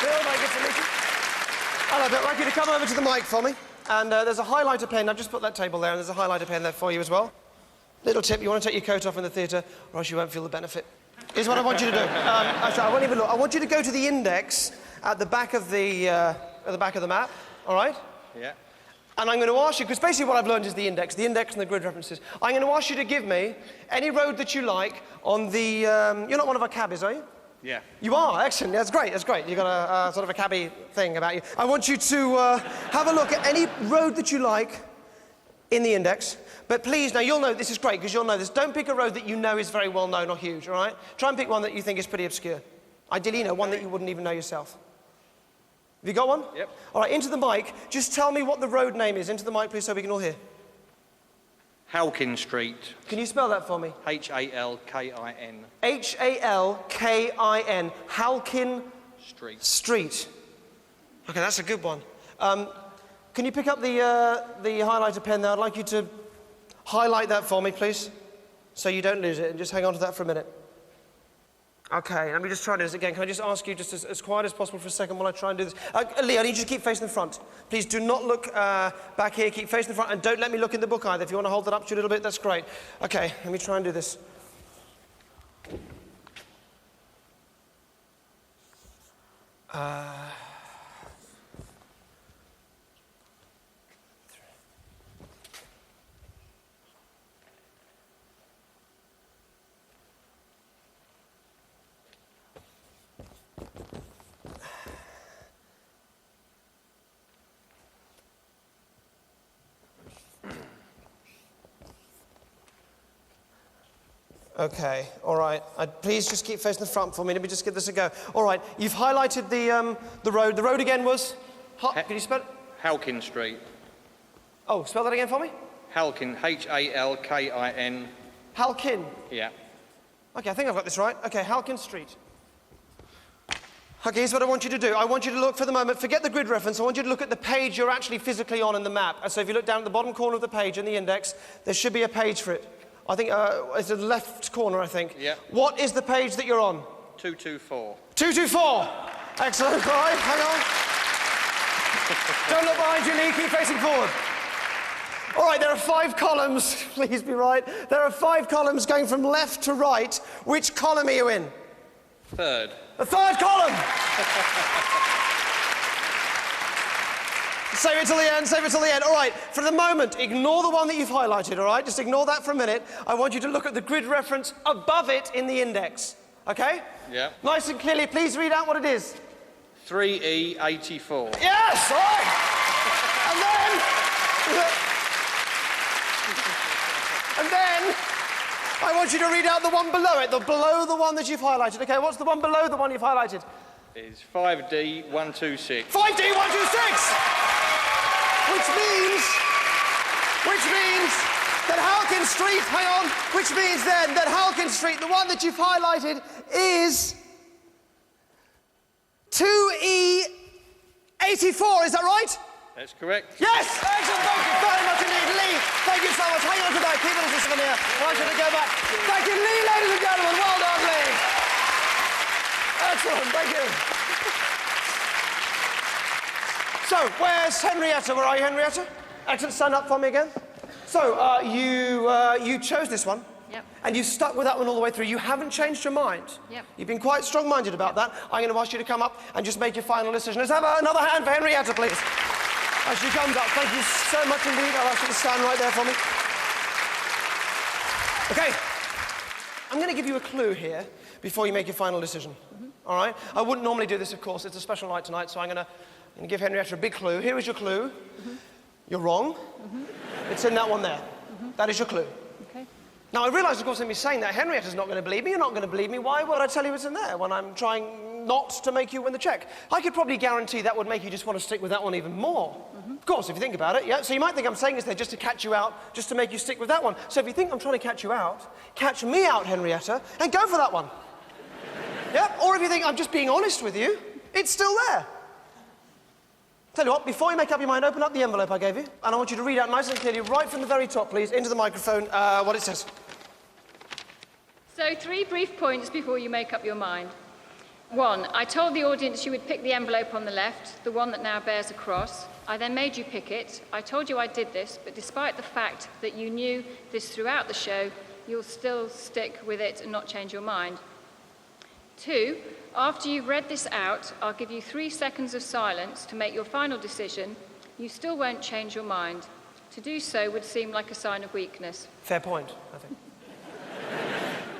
Bill, very good to meet you. Hello, Bill. I'd like you to come over to the mic for me. And there's a highlighter pen. I've just put that table there, and there's a highlighter pen there for you as well. Little tip, you want to take your coat off in the theatre, or else you won't feel the benefit. Here's what I want you to do. Actually, I won't even look. I want you to go to the index at the back of the map, all right? Yeah. And I'm going to ask you, because basically what I've learned is the index and the grid references. I'm going to ask you to give me any road that you like on the... you're not one of our cabbies, are you? Yeah. You are? Excellent. That's great. That's great. You've got a sort of a cabbie thing about you. I want you to have a look at any road that you like in the index. But please, now you'll know, this is great because you'll know this. Don't pick a road that you know is very well known or huge, all right? Try and pick one that you think is pretty obscure. Ideally, one that you wouldn't even know yourself. Have you got one? Yep. All right, into the mic. Just tell me what the road name is. Into the mic, please, so we can all hear. Halkin Street. Can you spell that for me? Halkin. Halkin. Halkin Street. Okay, that's a good one. Can you pick up the highlighter pen there? I'd like you to highlight that for me, please, so you don't lose it, and just hang on to that for a minute. Okay, let me just try this again. Can I just ask you just as quiet as possible for a second while I try and do this? Lee, I need you to keep facing the front. Please do not look back here. Keep facing the front, and don't let me look in the book either. If you want to hold it up to you a little bit, that's great. Okay, let me try and do this. Okay, all right. Please just keep facing the front for me. Let me just give this a go. All right, you've highlighted the road. The road again was... Can you spell it? Halkin Street. Oh, spell that again for me? Halkin, Halkin. Halkin. Yeah. Okay, I think I've got this right. Okay, Halkin Street. Okay, here's what I want you to do. I want you to look for the moment, forget the grid reference, I want you to look at the page you're actually physically on in the map. And so if you look down at the bottom corner of the page in the index, there should be a page for it. I think it's the left corner, I think. Yeah. What is the page that you're on? 224. 224. Excellent. All right, hang on. Don't look behind you, Lee. Keep facing forward. All right, there are 5 columns. Please be right. There are 5 columns going from left to right. Which column are you in? Third. The 3rd column. Save it till the end, save it till the end. All right, for the moment, ignore the one that you've highlighted, all right? Just ignore that for a minute. I want you to look at the grid reference above it in the index, okay? Yeah. Nice and clearly, please read out what it is. 3E84. Yes, all right. And then, I want you to read out the one below it, below the one that you've highlighted. Okay, what's the one below the one you've highlighted? Is 5D126. 5D126! Which means that Halkin Street, hang on, which means then that Halkin Street, the one that you've highlighted, is 2E84, is that right? That's correct. Yes! Excellent, thank you very much indeed. Lee, thank you so much. Hang on to that, keep it as a souvenir. I should go back. Thank you, Lee, ladies and gentlemen. Well done, Lee. Excellent, thank you. So, where's Henrietta? Where are you, Henrietta? Excellent, stand up for me again. So, you chose this one. Yep. And you stuck with that one all the way through. You haven't changed your mind. Yep. You've been quite strong-minded about that. I'm going to ask you to come up and just make your final decision. Let's have another hand for Henrietta, please. As she comes up. Thank you so much indeed. I'll ask you to stand right there for me. Okay. I'm going to give you a clue here before you make your final decision. All right? I wouldn't normally do this, of course. It's a special night tonight, so I'm going to give Henrietta a big clue. Here is your clue. You're wrong. It's in that one there. That is your clue. Okay. Now, I realise, of course, in me saying that, Henrietta's not going to believe me. You're not going to believe me. Why would I tell you it's in there when I'm trying not to make you win the cheque? I could probably guarantee that would make you just want to stick with that one even more. Of course, if you think about it, yeah? So you might think I'm saying this there just to catch you out, just to make you stick with that one. So if you think I'm trying to catch you out, catch me out, Henrietta, and go for that one. Yeah? Or if you think I'm just being honest with you, it's still there. Tell you what, before you make up your mind, open up the envelope I gave you, and I want you to read out nice and clearly, right from the very top, please, into the microphone, what it says. So 3 brief points before you make up your mind. 1, I told the audience you would pick the envelope on the left, the one that now bears a cross. I then made you pick it. I told you I did this, but despite the fact that you knew this throughout the show, you'll still stick with it and not change your mind. 2, after you've read this out, I'll give you 3 seconds of silence to make your final decision. You still won't change your mind. To do so would seem like a sign of weakness. Fair point, I think.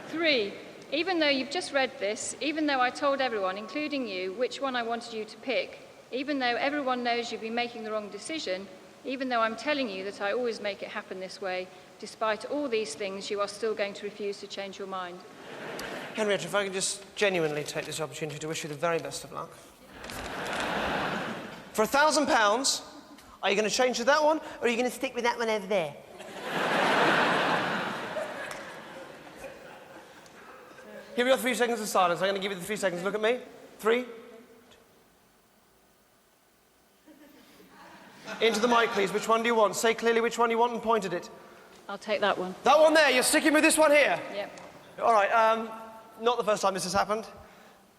3, even though you've just read this, even though I told everyone, including you, which one I wanted you to pick, even though everyone knows you've been making the wrong decision, even though I'm telling you that I always make it happen this way, despite all these things, you are still going to refuse to change your mind. Henrietta, if I can just genuinely take this opportunity to wish you the very best of luck. For £1,000, are you going to change to that one, or are you going to stick with that one over there? Here we go, 3 seconds of silence. I'm going to give you the 3 seconds. Look at me. 3. Into the mic, please. Which one do you want? Say clearly which one you want and point at it. I'll take that one. That one there. You're sticking with this one here? Yep. All right. Not the first time this has happened.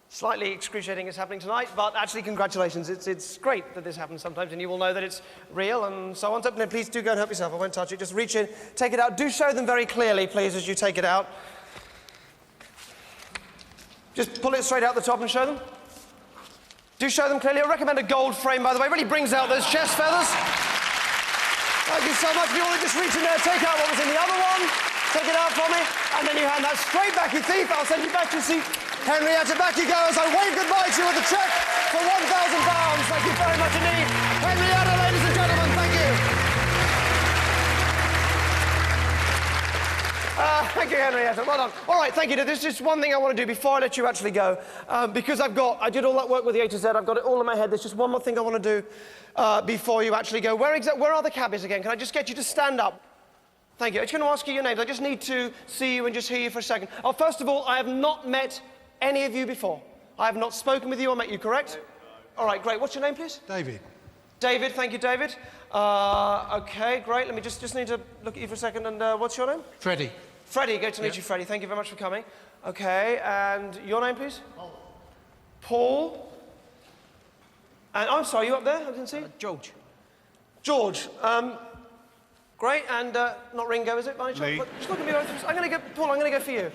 Slightly excruciating it's happening tonight, but actually congratulations. It's great that this happens sometimes, and you will know that it's real and so on. So no, please do go and help yourself. I won't touch it. Just reach in, take it out. Do show them very clearly, please, as you take it out. Just pull it straight out the top and show them. Do show them clearly. I recommend a gold frame, by the way. It really brings out those chest feathers. Thank you so much. If you want to just reach in there, take out what was in the other one. Take it out for me, and then you hand that straight back, you thief. I'll send you back to your seat. Henrietta, back you go as I wave goodbye to you with a cheque for £1,000. Thank you very much indeed. Henrietta, ladies and gentlemen, thank you. Thank you, Henrietta. Well done. All right, thank you. There's just one thing I want to do before I let you actually go. Because I did all that work with the A to Z. I've got it all in my head. There's just one more thing I want to do before you actually go. Where are the cabbies again? Can I just get you to stand up? Thank you. I'm just going to ask you your names. I just need to see you and just hear you for a second. Oh, first of all, I have not met any of you before. I have not spoken with you or met you, correct? No. All right, great. What's your name, please? David. David, thank you, David. OK, great. Let me just need to look at you for a second. And what's your name? Freddie. Freddie, great to meet you, Freddie. Thank you very much for coming. OK, and your name, please? Paul. Paul. And I'm sorry, you up there? I didn't see. George. George. Great, and not Ringo, is it, by any chance? Me. Just look at me. I'm going to go, Paul, I'm going to go for you.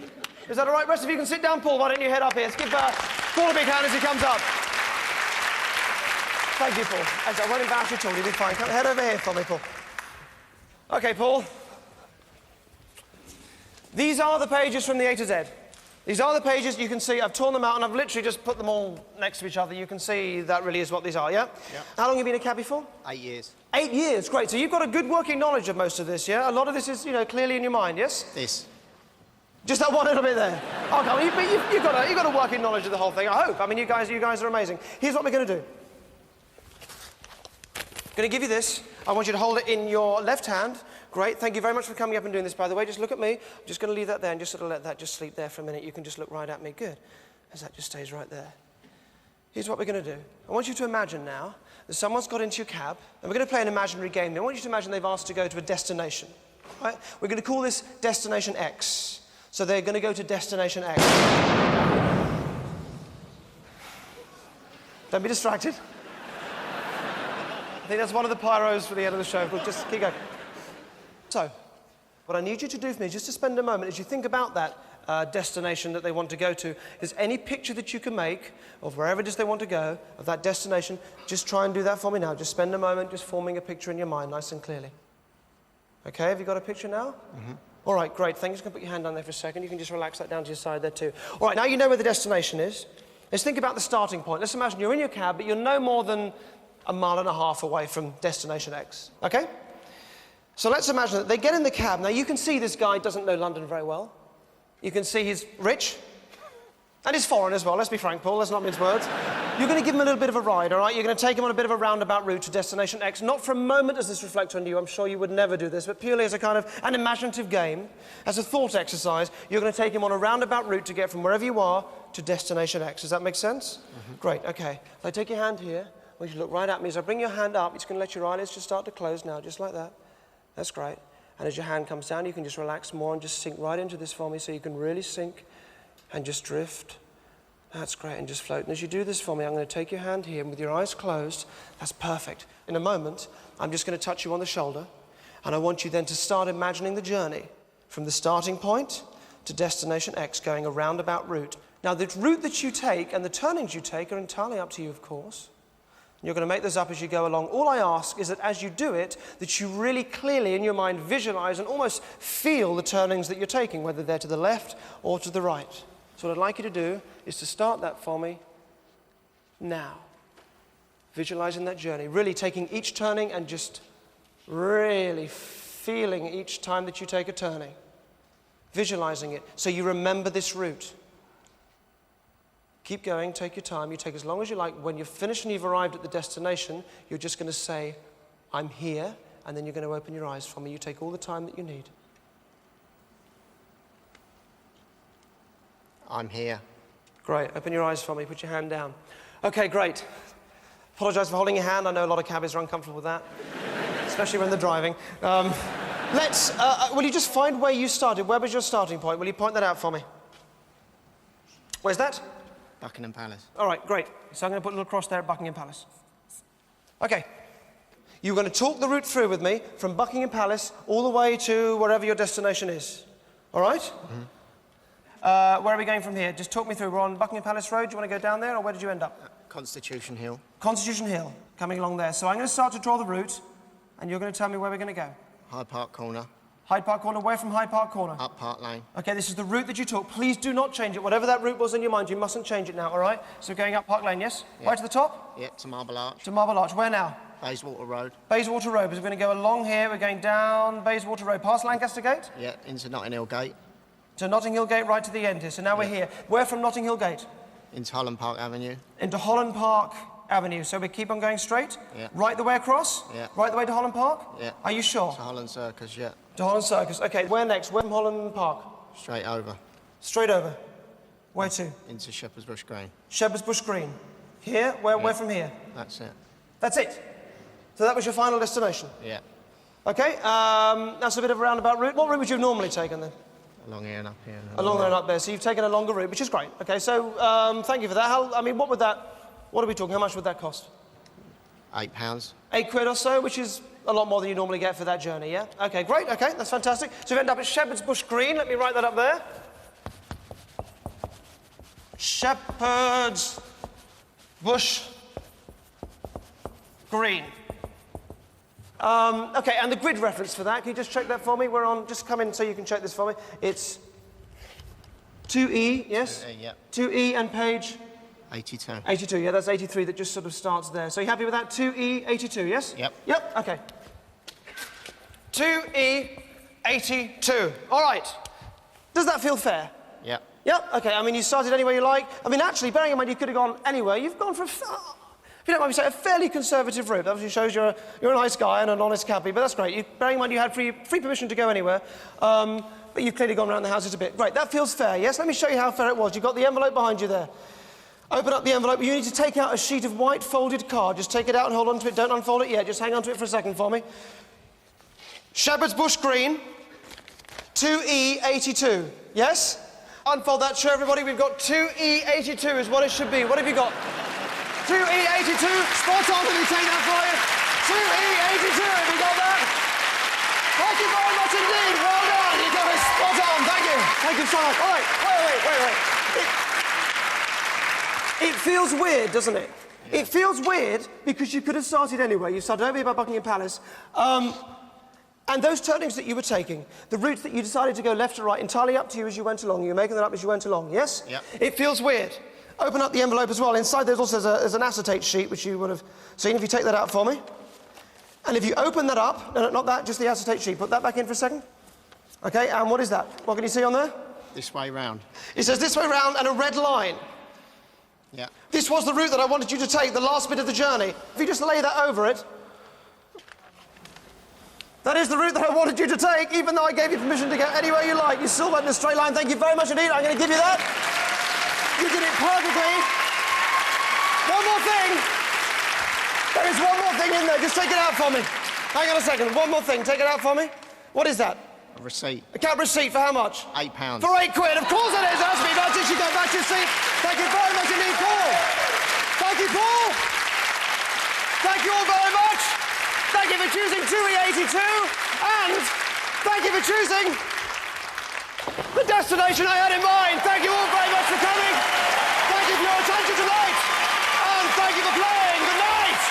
Is that all right? Rest of you can sit down, Paul. Why don't you head up here? Let's give Paul a big hand as he comes up. Thank you, Paul. I won't embarrass you at all. You'll be fine. Come head over here for me, Paul. OK, Paul. These are the pages from the A to Z. These are the pages you can see. I've torn them out, and I've literally just put them all next to each other. You can see that really is what these are, yeah? Yeah. How long have you been a cabbie for? 8 years. 8 years, great. So you've got a good working knowledge of most of this, yeah? A lot of this is, you know, clearly in your mind, yes? This. Just that one little bit there. Oh, come on, you've got a working knowledge of the whole thing, I hope. I mean, you guys are amazing. Here's what we're going to do. I'm going to give you this. I want you to hold it in your left hand. Great, thank you very much for coming up and doing this, by the way. Just look at me. I'm just going to leave that there and just sort of let that just sleep there for a minute. You can just look right at me. Good. As that just stays right there. Here's what we're going to do. I want you to imagine now that someone's got into your cab, and we're going to play an imaginary game. Now, I want you to imagine they've asked to go to a destination. Right? We're going to call this Destination X. So they're going to go to Destination X. Don't be distracted. I think that's one of the pyros for the end of the show. But just keep going. So, what I need you to do for me is just to spend a moment as you think about that destination that they want to go to. Is any picture that you can make of wherever it is they want to go, of that destination, just try and do that for me now. Just spend a moment just forming a picture in your mind nice and clearly. OK, have you got a picture now? Mm-hmm. All right, great. Thank you. Just going to put your hand down there for a second. You can just relax that down to your side there too. All right, now you know where the destination is. Let's think about the starting point. Let's imagine you're in your cab, but you're no more than 1.5 miles away from Destination X. OK? So let's imagine that they get in the cab. Now, you can see this guy doesn't know London very well. You can see he's rich. And he's foreign as well. Let's be frank, Paul. Let's not mince words. You're going to give him a little bit of a ride, all right? You're going to take him on a bit of a roundabout route to Destination X. Not for a moment does this reflect on you. I'm sure you would never do this, but purely as a kind of an imaginative game, as a thought exercise, you're going to take him on a roundabout route to get from wherever you are to Destination X. Does that make sense? Mm-hmm. Great, OK. So take your hand here. I want you to look right at me. As I bring your hand up, it's going to let your eyelids just start to close now, just like that. That's great. And as your hand comes down, you can just relax more and just sink right into this for me so you can really sink and just drift. That's great, and just float. And as you do this for me, I'm going to take your hand here, and with your eyes closed, that's perfect. In a moment, I'm just going to touch you on the shoulder, and I want you then to start imagining the journey from the starting point to Destination X, going a roundabout route. Now, the route that you take and the turnings you take are entirely up to you, of course. You're going to make this up as you go along. All I ask is that as you do it, that you really clearly in your mind visualize and almost feel the turnings that you're taking, whether they're to the left or to the right. So what I'd like you to do is to start that for me now. Visualizing that journey, really taking each turning and just really feeling each time that you take a turning. Visualizing it so you remember this route. Keep going, take your time, you take as long as you like. When you're finished and you've arrived at the destination, you're just going to say, I'm here, and then you're going to open your eyes for me. You take all the time that you need. I'm here. Great, open your eyes for me, put your hand down. Okay, great. Apologise for holding your hand, I know a lot of cabbies are uncomfortable with that, especially when they're driving. Will you just find where you started? Where was your starting point? Will you point that out for me? Where's that? Buckingham Palace. All right, great. So I'm going to put a little cross there at Buckingham Palace. OK. You're going to talk the route through with me from Buckingham Palace all the way to wherever your destination is. All right? Mm-hmm. Where are we going from here? Just talk me through. We're on Buckingham Palace Road. Do you want to go down there, or where did you end up? Constitution Hill. Constitution Hill, coming along there. So I'm going to start to draw the route, and you're going to tell me where we're going to go. Hyde Park Corner. Hyde Park Corner. Where from Hyde Park Corner? Up Park Lane. OK, this is the route that you took. Please do not change it. Whatever that route was in your mind, you mustn't change it now, all right? So going up Park Lane, yes? Yep. Right to the top? Yep, to Marble Arch. To Marble Arch. Where now? Bayswater Road. Bayswater Road. We're going to go along here. We're going down Bayswater Road, past Lancaster Gate? Yeah, into Notting Hill Gate. To Notting Hill Gate, right to the end here. So now we're here. Where from Notting Hill Gate? Into Holland Park Avenue. Into Holland Park Avenue. So we keep on going straight? Yeah. Right the way across? Yeah. Right the way to Holland Park? Yeah. Are you sure? To Holland Circus, yeah. To Holland Circus. OK, where next? Where from Holland Park? Straight over. Straight over. Where to? Into Shepherd's Bush Green. Shepherd's Bush Green. Here? Where from here? That's it. That's it? So that was your final destination? Yeah. OK, that's a bit of a roundabout route. What route would you have normally taken then? Along here and up here. Along there and up there. So you've taken a longer route, which is great. OK, so thank you for that. What are we talking? How much would that cost? £8. £8 or so, which is a lot more than you normally get for that journey, yeah? OK, great. OK, that's fantastic. So we end up at Shepherd's Bush Green. Let me write that up there. Shepherd's Bush Green. OK, and the grid reference for that, can you just check that for me? We're on, just come in so you can check this for me. It's 2E, yes? 2E, yep. 2E and page? 82. 82, yeah, that's 83 that just sort of starts there. So you happy with that? 2E, 82, yes? Yep. Yep, OK. 2E, 82. All right. Does that feel fair? Yep. Yep, OK. I mean, you started anywhere you like. I mean, actually, bearing in mind you could have gone anywhere, you've gone for, if you don't mind me saying, a fairly conservative route. That obviously shows you're a nice guy and an honest cabbie, but that's great. Bearing in mind you had free permission to go anywhere, but you've clearly gone around the houses a bit. Great, that feels fair, yes? Let me show you how fair it was. You've got the envelope behind you there. Open up the envelope. You need to take out a sheet of white folded card. Just take it out and hold on to it. Don't unfold it yet. Just hang on to it for a second for me. Shepherd's Bush Green, 2E82. Yes? Unfold that, show everybody. We've got 2E82 is what it should be. What have you got? 2E82. Spot on. Let me take that for you. 2E82. Have you got that? Thank you very much indeed. Well done. You got it spot on. Thank you. Thank you so much. All right. Wait. It feels weird, doesn't it? Yeah. It feels weird because you could have started anywhere. You started over here by Buckingham Palace. And those turnings that you were taking, the routes that you decided to go left or right, entirely up to you as you went along. You were making that up as you went along, yes? Yeah. It feels weird. Open up the envelope as well. Inside there's also there's an acetate sheet, which you would have seen if you take that out for me. And if you open that up, no, not that, just the acetate sheet. Put that back in for a second. OK, and what is that? What can you see on there? This way round. It says this way round and a red line. Yeah. This was the route that I wanted you to take, the last bit of the journey. If you just lay that over it, that is the route that I wanted you to take, even though I gave you permission to go anywhere you like. You still went in a straight line. Thank you very much indeed. I'm going to give you that. You did it perfectly. One more thing. There is one more thing in there. Just take it out for me. Hang on a second. One more thing. Take it out for me. What is that? A receipt. A cab receipt for how much? £8. For £8. Of course it is. Ask me about it. You go back to your seat. Thank you very much indeed, Paul. Thank you, Paul. Thank you all very much. Thank you for choosing 2E82. And thank you for choosing the destination I had in mind. Thank you all very much for coming. Thank you for your attention tonight. And thank you for playing. Good night.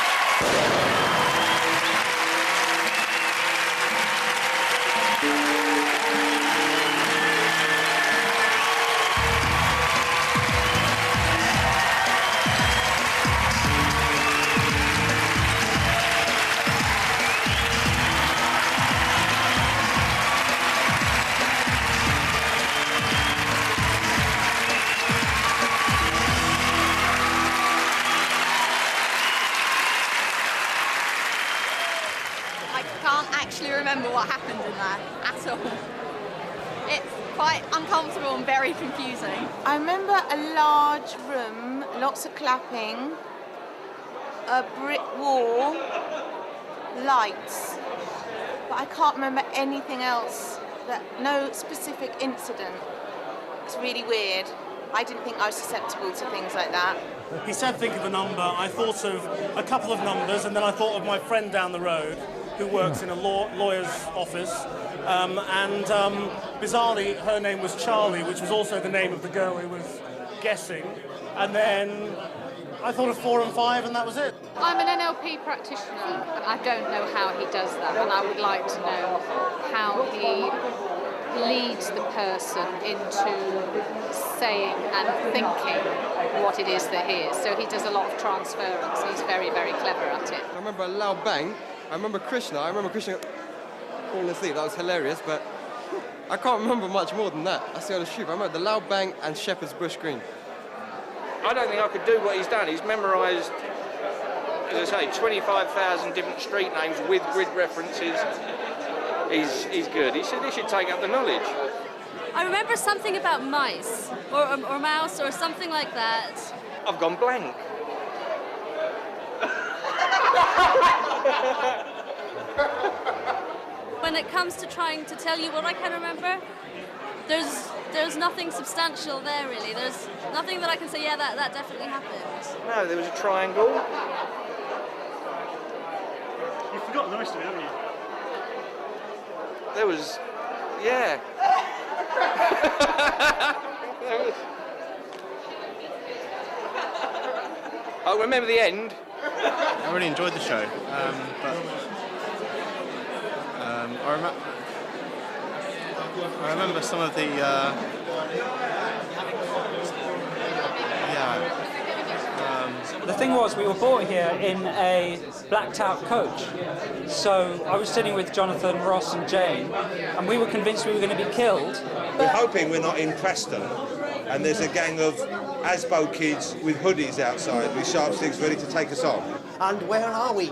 I can't actually remember what happened in there at all. It's quite uncomfortable and very confusing. I remember a large room, lots of clapping, a brick wall, lights, but I can't remember anything else, no specific incident. It's really weird. I didn't think I was susceptible to things like that. He said, think of a number. I thought of a couple of numbers, and then I thought of my friend down the road who works in a lawyer's office. Bizarrely, her name was Charlie, which was also the name of the girl he was guessing. And then I thought of 4 and 5, and that was it. I'm an NLP practitioner. I don't know how he does that, and I would like to know how he leads the person into saying and thinking what it is that he is. So he does a lot of transference. He's very, very clever at it. I remember a loud bang. I remember Krishna falling asleep. That was hilarious, but I can't remember much more than that. That's the other shoot. I remember the loud bang and Shepherd's Bush Green. I don't think I could do what he's done. He's memorised, as I say, 25,000 different street names with grid references. He's good. He should take up the knowledge. I remember something about mice, or mouse, or something like that. I've gone blank. When it comes to trying to tell you what I can remember, there's nothing substantial there, really. There's nothing that I can say, yeah, that definitely happened. No, there was a triangle. You've forgotten the rest of it, haven't you? There was, yeah. I remember the end. I really enjoyed the show, but I remember some of the The thing was, we were brought here in a blacked-out coach. So I was sitting with Jonathan, Ross and Jane, and we were convinced we were going to be killed. We're hoping we're not in Preston, and there's a gang of Asbo kids with hoodies outside with sharp sticks ready to take us on. And where are we?